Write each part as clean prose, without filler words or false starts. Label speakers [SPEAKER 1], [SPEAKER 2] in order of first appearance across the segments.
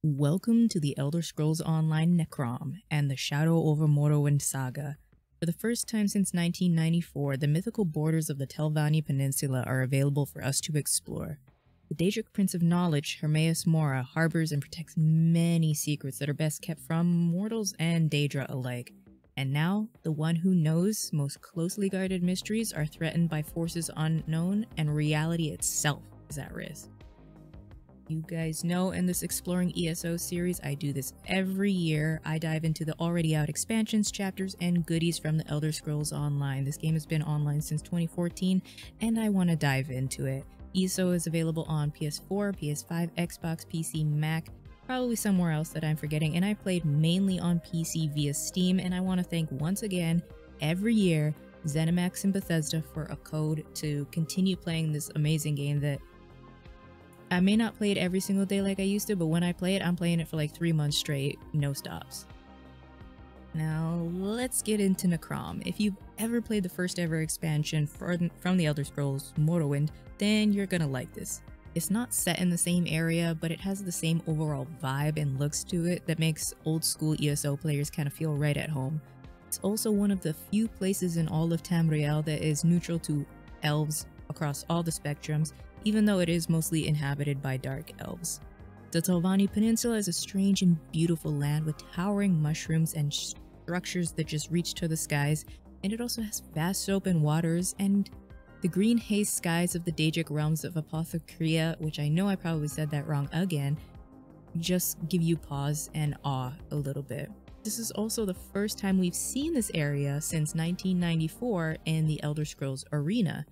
[SPEAKER 1] Welcome to the Elder Scrolls Online Necrom and the Shadow over Morrowind saga. For the first time since 1994, the mythical borders of the Telvanni Peninsula are available for us to explore. The Daedric Prince of Knowledge, Hermaeus Mora, harbors and protects many secrets that are best kept from mortals and Daedra alike. And now, the one who knows most closely guarded mysteries are threatened by forces unknown, and reality itself is at risk. You guys know in this Exploring ESO series, I do this every year. I dive into the already out expansions, chapters, and goodies from the Elder Scrolls Online. This game has been online since 2014, and I want to dive into it. ESO is available on PS4, PS5, Xbox, PC, Mac, probably somewhere else that I'm forgetting, and I played mainly on PC via Steam, and I want to thank once again, every year, ZeniMax and Bethesda for a code to continue playing this amazing game that I may not play it every single day like I used to, but when I play it, I'm playing it for like 3 months straight, no stops. Now, let's get into Necrom. If you've ever played the first ever expansion from the Elder Scrolls, Morrowind, then you're gonna like this. It's not set in the same area, but it has the same overall vibe and looks to it that makes old school ESO players kind of feel right at home. It's also one of the few places in all of Tamriel that is neutral to elves across all the spectrums, even though it is mostly inhabited by dark elves. The Telvanni Peninsula is a strange and beautiful land with towering mushrooms and structures that just reach to the skies, and it also has vast open waters and the green haze skies of the Daedric realms of Apothecaria, which I know I probably said that wrong again, just give you pause and awe a little bit. This is also the first time we've seen this area since 1994 in the Elder Scrolls Arena.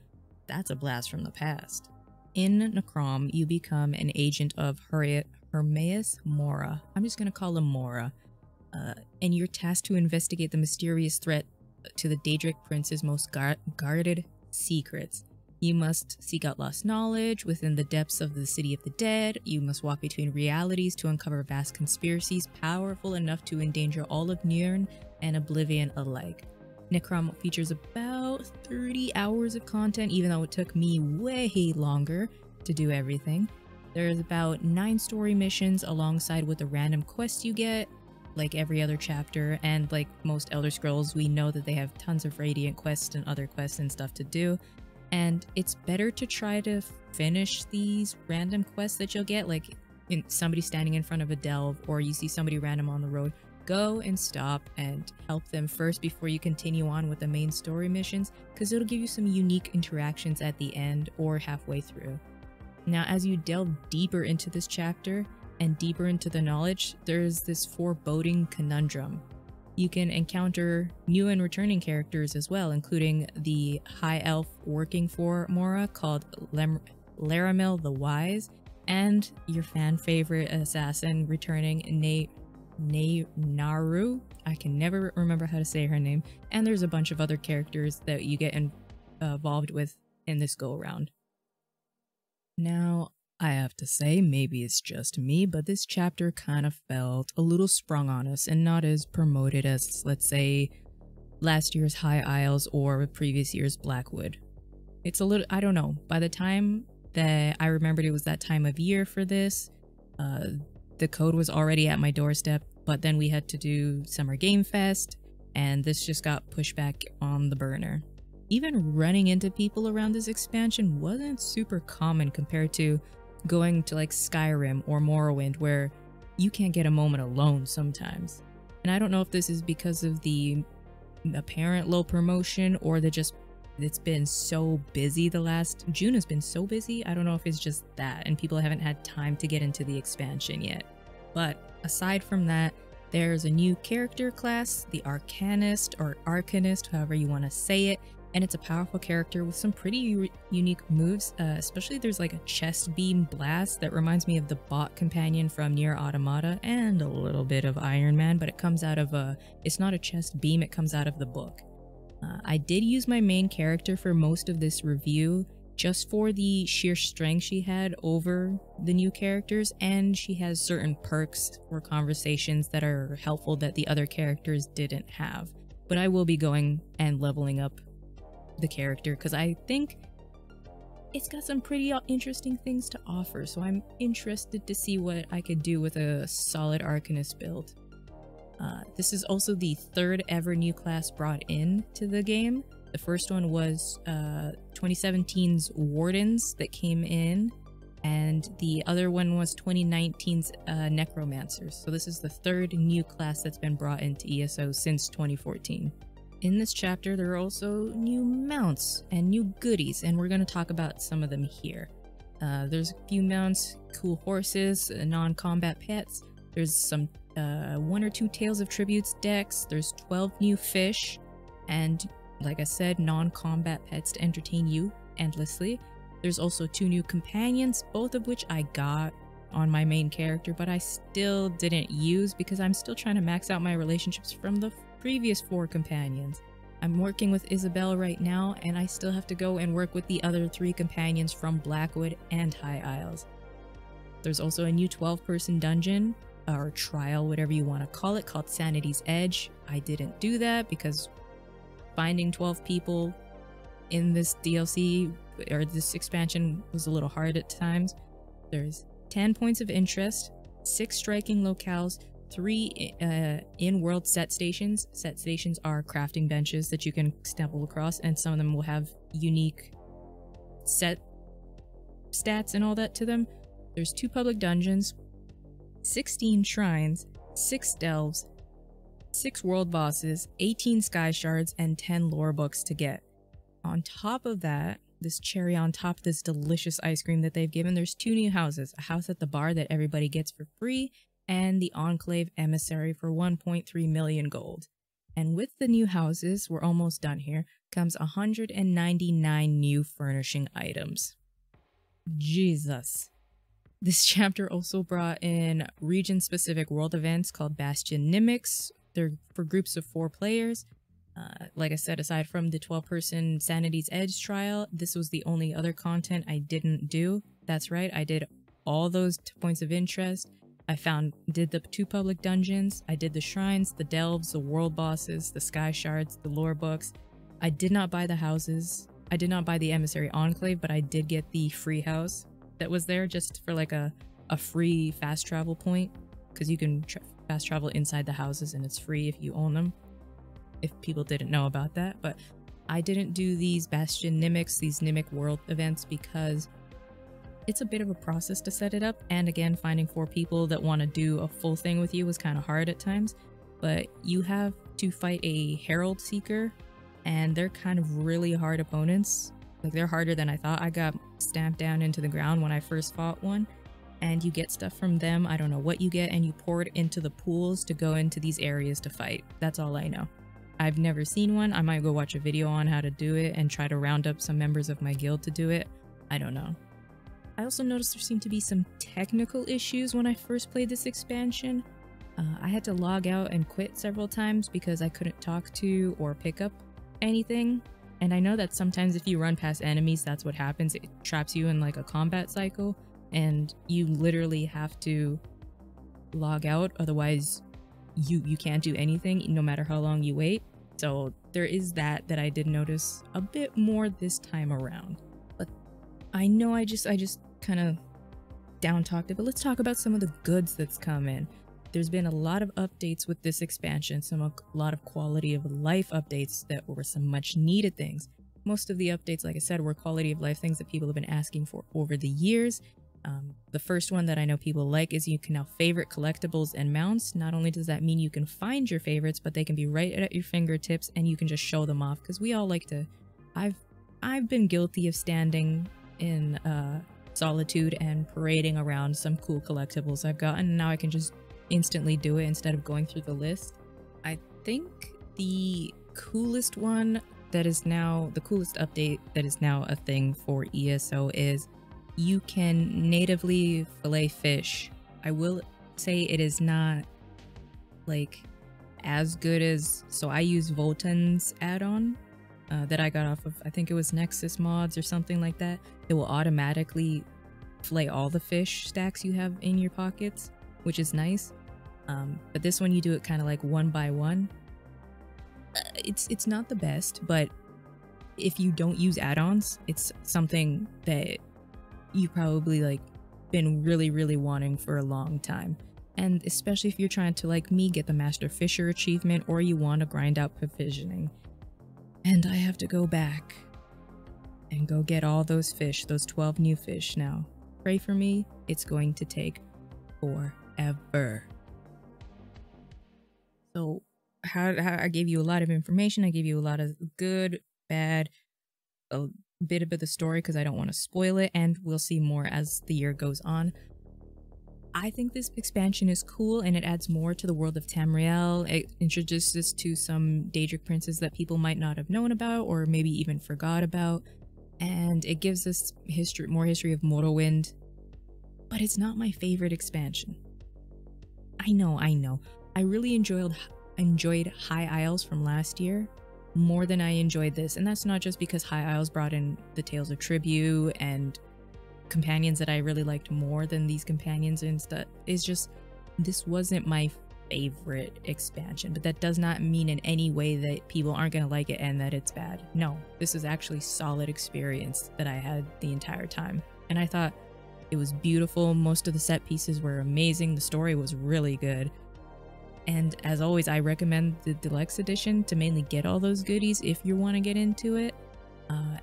[SPEAKER 1] That's a blast from the past. In Necrom, you become an agent of Hermaeus Mora. I'm just going to call him Mora. And you're tasked to investigate the mysterious threat to the Daedric Prince's most guarded secrets. You must seek out lost knowledge within the depths of the City of the Dead. You must walk between realities to uncover vast conspiracies powerful enough to endanger all of Nirn and Oblivion alike. Necrom features about 30 hours of content, even though it took me way longer to do everything. There's about 9 story missions alongside with the random quests you get, like every other chapter, and like most Elder Scrolls, we know that they have tons of Radiant quests and other quests and stuff to do, and it's better to try to finish these random quests that you'll get, like somebody standing in front of a delve, or you see somebody random on the road. Go and stop and help them first before you continue on with the main story missions, because it'll give you some unique interactions at the end or halfway through. Now, as you delve deeper into this chapter and deeper into the knowledge, there's this foreboding conundrum. You can encounter new and returning characters as well, including the high elf working for Mora called Laramel the Wise, and your fan favorite assassin returning, Naru. I can never remember how to say her name, and there's a bunch of other characters that you get involved with in this go around. Now, I have to say, maybe it's just me, but this chapter kind of felt a little sprung on us and not as promoted as, let's say, last year's High Isles or previous year's Blackwood. It's a little, I don't know, by the time that I remembered it was that time of year for this, the code was already at my doorstep, but then we had to do Summer Game Fest, and this just got pushed back on the burner. Even running into people around this expansion wasn't super common compared to going to like Skyrim or Morrowind, where you can't get a moment alone sometimes. And I don't know if this is because of the apparent low promotion or it's been so busy June has been so busy. I don't know if it's just that and people haven't had time to get into the expansion yet. But aside from that, there's a new character class, the Arcanist or Arcanist, however you want to say it, and it's a powerful character with some pretty unique moves, especially there's like a chest beam blast that reminds me of the bot companion from Nier Automata and a little bit of Iron Man, but it comes out of it's not a chest beam, it comes out of the book. I did use my main character for most of this review, just for the sheer strength she had over the new characters, and she has certain perks for conversations that are helpful that the other characters didn't have. But I will be going and leveling up the character, because I think it's got some pretty interesting things to offer, so I'm interested to see what I could do with a solid Arcanist build. This is also the third ever new class brought in to the game. The first one was 2017's Wardens that came in, and the other one was 2019's Necromancers. So this is the third new class that's been brought into ESO since 2014. In this chapter, there are also new mounts and new goodies, and we're going to talk about some of them here. There's a few mounts, cool horses, non-combat pets. There's some 1 or 2 Tales of Tributes decks. There's 12 new fish, and like I said, non-combat pets to entertain you endlessly. There's also 2 new companions, both of which I got on my main character, but I still didn't use because I'm still trying to max out my relationships from the previous 4 companions. I'm working with Isabel right now, and I still have to go and work with the other 3 companions from Blackwood and High Isles. There's also a new 12-person dungeon, or trial, whatever you want to call it, called Sanity's Edge. I didn't do that because finding 12 people in this DLC or this expansion was a little hard at times. There's 10 points of interest, 6 striking locales, 3 in-world set stations. Set stations are crafting benches that you can stumble across, and some of them will have unique set stats and all that to them. There's 2 public dungeons, 16 shrines, 6 delves, 6 world bosses, 18 sky shards, and 10 lore books to get. On top of that, this cherry on top of this delicious ice cream that they've given, there's 2 new houses. A house at the bar that everybody gets for free, and the Enclave Emissary for 1.3 million gold. And with the new houses, we're almost done here, comes 199 new furnishing items. Jesus. This chapter also brought in region-specific world events called Bastion Mimics. They're for groups of 4 players. Like I said, aside from the 12-person Sanity's Edge trial, this was the only other content I didn't do. That's right, I did all those points of interest. I did the 2 public dungeons, I did the shrines, the delves, the world bosses, the sky shards, the lore books. I did not buy the houses. I did not buy the Emissary Enclave, but I did get the free house that was there just for like a free fast travel point, because you can fast travel inside the houses and it's free if you own them, if people didn't know about that. But I didn't do these Bastion Mimics, these Mimic World events, because it's a bit of a process to set it up, and again, finding 4 people that want to do a full thing with you was kind of hard at times. But you have to fight a Herald Seeker, and they're kind of really hard opponents. Like, they're harder than I thought. I got stamped down into the ground when I first fought one, and you get stuff from them. I don't know what you get, and you pour it into the pools to go into these areas to fight. That's all I know. I've never seen one. I might go watch a video on how to do it and try to round up some members of my guild to do it. I don't know. I also noticed there seemed to be some technical issues when I first played this expansion. I had to log out and quit several times because I couldn't talk to or pick up anything. And I know that sometimes if you run past enemies, that's what happens. It traps you in like a combat cycle, and you literally have to log out, otherwise you can't do anything no matter how long you wait. So there is that I did notice a bit more this time around. But I know I just kind of down talked it, but let's talk about some of the goods that's come in. There's been a lot of updates with this expansion, a lot of quality of life updates that were some much needed things. Most of the updates, like I said, were quality of life things that people have been asking for over the years. The first one that I know people like is you can now favorite collectibles and mounts. Not only does that mean you can find your favorites, but they can be right at your fingertips and you can just show them off, because we all like to... I've been guilty of standing in solitude and parading around some cool collectibles I've gotten, and now I can just instantly do it instead of going through the list. I think the coolest one that is now the coolest update that is now a thing for ESO is you can natively fillet fish. I will say it is not like as good as, so I use Voltan's add-on that I got off of, I think it was Nexus Mods or something like that. It will automatically fillet all the fish stacks you have in your pockets, which is nice. But this one you do it kind of like one by one. It's not the best, but if you don't use add-ons, it's something that you probably like been really wanting for a long time. And especially if you're trying to, like me, get the Master Fisher achievement, or you want to grind out provisioning. And I have to go back and go get all those fish, those 12 new fish now. Pray for me, it's going to take forever. So how I gave you a lot of information, I gave you a lot of good, bad, a bit of the story because I don't want to spoil it, and we'll see more as the year goes on. I think this expansion is cool and it adds more to the world of Tamriel. It introduces to some Daedric princes that people might not have known about or maybe even forgot about. And it gives us more history of Morrowind. But it's not my favorite expansion. I know. I really enjoyed High Isles from last year more than I enjoyed this. And that's not just because High Isles brought in the Tales of Tribute and companions that I really liked more than these companions and stuff. It's just, this wasn't my favorite expansion, but that does not mean in any way that people aren't gonna like it and that it's bad. No, this is actually solid experience that I had the entire time, and I thought it was beautiful. Most of the set pieces were amazing. The story was really good, and as always, I recommend the deluxe edition to mainly get all those goodies if you want to get into it.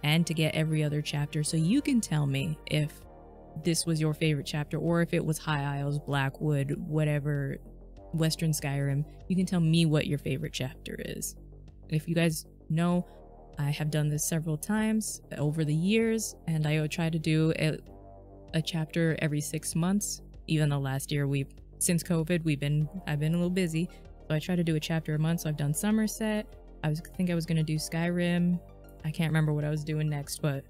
[SPEAKER 1] And to get every other chapter, so you can tell me if this was your favorite chapter or if it was High Isles, Blackwood, whatever, Western Skyrim. You can tell me what your favorite chapter is. And if you guys know, I have done this several times over the years, and I try to do a chapter every 6 months. Even though last year since COVID, I've been a little busy, so I try to do a chapter a month. So I've done Somerset. I think I was gonna do Skyrim. I can't remember what I was doing next, but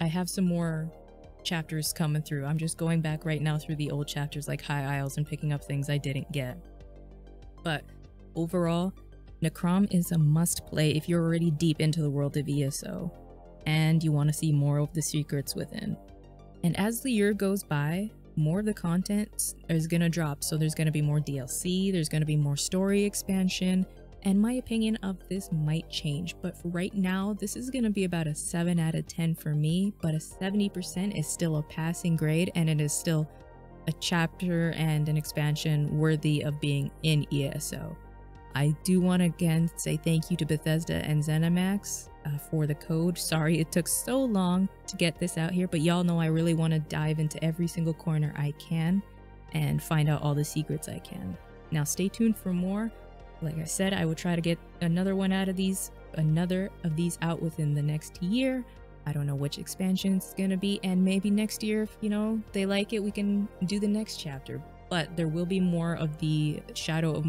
[SPEAKER 1] I have some more chapters coming through. I'm just going back right now through the old chapters like High Isles and picking up things I didn't get. But overall, Necrom is a must play if you're already deep into the world of ESO and you want to see more of the secrets within. And as the year goes by, more of the content is going to drop. So there's going to be more DLC, there's going to be more story expansion, and my opinion of this might change, but for right now, this is going to be about a 7 out of 10 for me, but a 70% is still a passing grade, and it is still a chapter and an expansion worthy of being in ESO. I do want to again say thank you to Bethesda and ZeniMax for the code. Sorry it took so long to get this out here, but y'all know I really want to dive into every single corner I can and find out all the secrets I can. Now stay tuned for more. Like I said, I will try to get another of these out within the next year. I don't know which expansion it's gonna be, and maybe next year, if they like it, we can do the next chapter. But there will be more of the Shadow of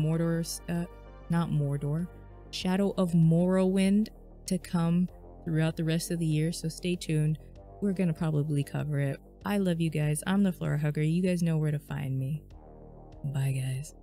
[SPEAKER 1] Shadow of Morrowind to come throughout the rest of the year, so stay tuned. We're gonna probably cover it. I love you guys. I'm the Flora Hugger. You guys know where to find me. Bye, guys.